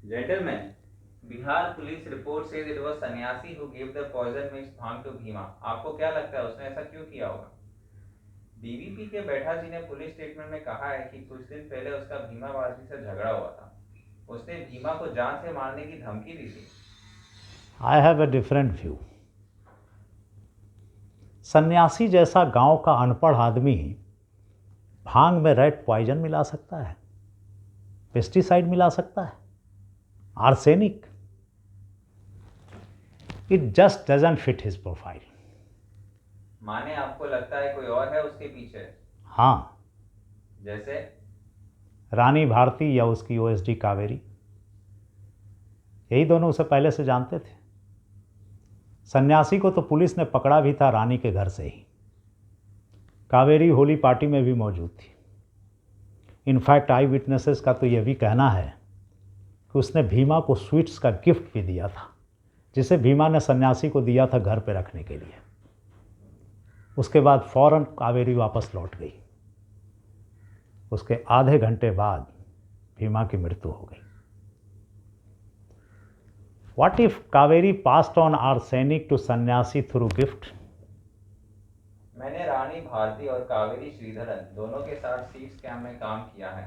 Gentlemen, Bihar police report says it was सन्यासी who gave the poison mixed bhang to Bhima. आपको क्या लगता है उसने ऐसा क्यों किया होगा? डीवीपी के बैठा जी ने पुलिस स्टेटमेंट में कहा है कि कुछ दिन पहले उसका भीमा बाजी से झगड़ा हुआ था। उसने भीमा को जान से मारने की धमकी दी थी। I have a different view. सन्यासी जैसा गांव का अनपढ़ आदमी भांग में रेड पॉइजन मिला सकता है, पेस्टिसाइड मिला सकता है, arsenic. It just doesn't fit his profile. माने आपको लगता है कोई और है उसके पीछे? हाँ, जैसे रानी भारती या उसकी ओएसडी कावेरी, यही दोनों उसे पहले से जानते थे। सन्यासी को तो पुलिस ने पकड़ा भी था रानी के घर से ही। कावेरी होली पार्टी में भी मौजूद थी। इनफैक्ट आई विटनेसेस का तो यह भी कहना है कि उसने भीमा को स्वीट्स का गिफ्ट भी दिया था, जिसे भीमा ने सन्यासी को दिया था घर पे रखने के लिए। उसके बाद फौरन कावेरी वापस लौट गई। उसके आधे घंटे बाद भीमा की मृत्यु हो गई। What if Kaveri passed on arsenic to सन्यासी through gift? मैंने रानी भारती और कावेरी श्रीधरन दोनों के साथ सीट स्कैम में काम किया है।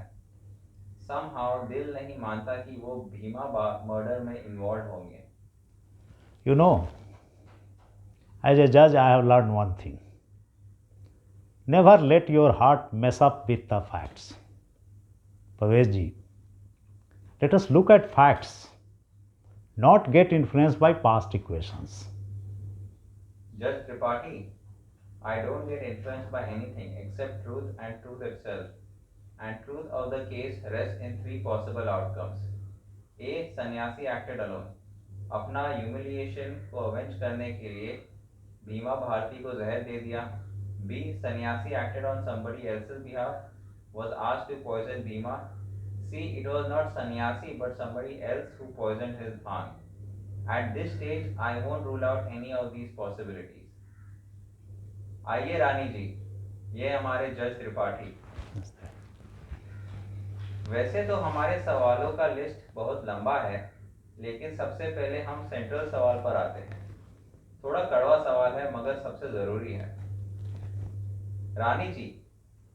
समहाउ दिल नहीं मानता कि वो भीमा मर्डर में इन्वॉल्व होंगे। You know, as a judge, I have learned one thing. Never let your heart mess up with the facts. Pavesh ji, let us look at facts, not get influenced by past equations. Judge Tripathi, I don't get influenced by anything except truth and truth itself. And truth of the case rests in three possible outcomes. A. सन्यासी acted alone. अपना humiliation को avenge करने के लिए भीमा भारती को जहर दे दिया। B. सन्यासी acted on somebody else's behalf, was asked to poison Bhima. C. It was not सन्यासी but somebody else who poisoned his bhang. At this stage, I won't rule out any of these possibilities. आइए रानी जी, ये हमारे जज त्रिपाठी। वैसे तो हमारे सवालों का लिस्ट बहुत लंबा है, लेकिन सबसे पहले हम सेंट्रल सवाल पर आते हैं। थोड़ा कड़वा सवाल है मगर सबसे ज़रूरी है। रानी जी,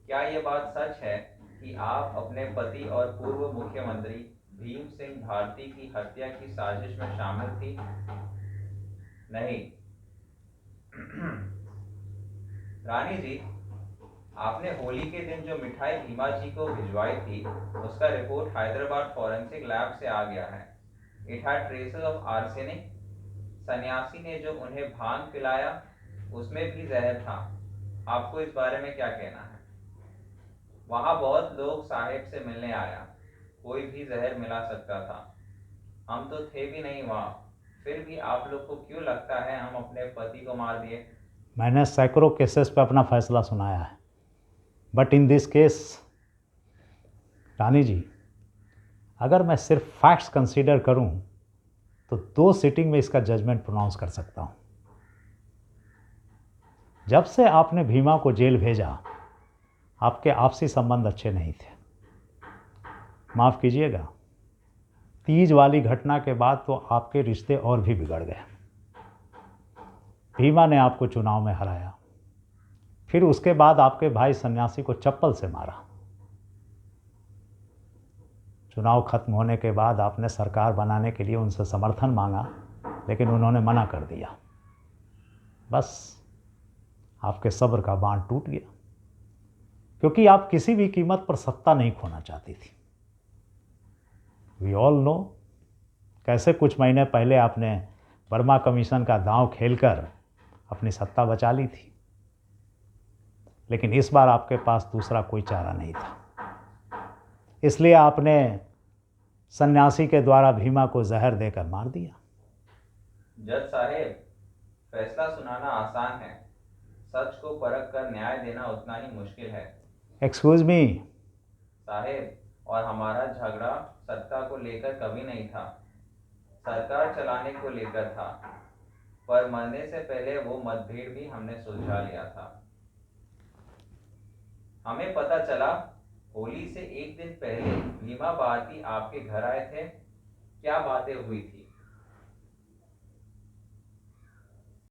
क्या ये बात सच है कि आप अपने पति और पूर्व मुख्यमंत्री भीम सिंह भारती की हत्या की साजिश में शामिल थी? नहीं। रानी जी, आपने होली के दिन जो मिठाई भीमा जी को भिजवाई थी, उसका रिपोर्ट हैदराबाद फॉरेंसिक लैब से आ गया है। It had traces of arsenic. सन्यासी ने जो उन्हें भांग पिलाया, उसमें भी जहर था। आपको इस बारे में क्या कहना है? वहाँ बहुत लोग साहेब से मिलने आया, कोई भी जहर मिला सकता था। हम तो थे भी नहीं वहाँ, फिर भी आप लोग को क्यों लगता है हम अपने पति को मार दिए? मैंने सैकड़ों केसेस पे अपना फैसला सुनाया है, बट इन दिस केस रानी जी, अगर मैं सिर्फ फैक्ट्स कंसीडर करूं तो 2 सिटिंग में इसका जजमेंट प्रोनाउंस कर सकता हूं। जब से आपने भीमा को जेल भेजा, आपके आपसी संबंध अच्छे नहीं थे। माफ़ कीजिएगा, तीज वाली घटना के बाद तो आपके रिश्ते और भी बिगड़ गए। भीमा ने आपको चुनाव में हराया, फिर उसके बाद आपके भाई सन्यासी को चप्पल से मारा। चुनाव खत्म होने के बाद आपने सरकार बनाने के लिए उनसे समर्थन मांगा, लेकिन उन्होंने मना कर दिया। बस आपके सब्र का बांध टूट गया, क्योंकि आप किसी भी कीमत पर सत्ता नहीं खोना चाहती थी। वी ऑल नो कैसे कुछ महीने पहले आपने वर्मा कमीशन का दांव खेलकर अपनी सत्ता बचा ली थी, लेकिन इस बार आपके पास दूसरा कोई चारा नहीं था। इसलिए आपने सन्यासी के द्वारा भीमा को जहर देकर मार दिया। जज साहेब, फैसला सुनाना आसान है, सच को परख कर न्याय देना उतना ही मुश्किल है। एक्सक्यूज मी साहेब, और हमारा झगड़ा सत्ता को लेकर कभी नहीं था, सरकार चलाने को लेकर था। पर मरने से पहले वो मतभेद भी हमने सुलझा लिया था। हमें पता चला होली से एक दिन पहले भीमा भारती आपके घर आए थे। क्या बातें हुई थी?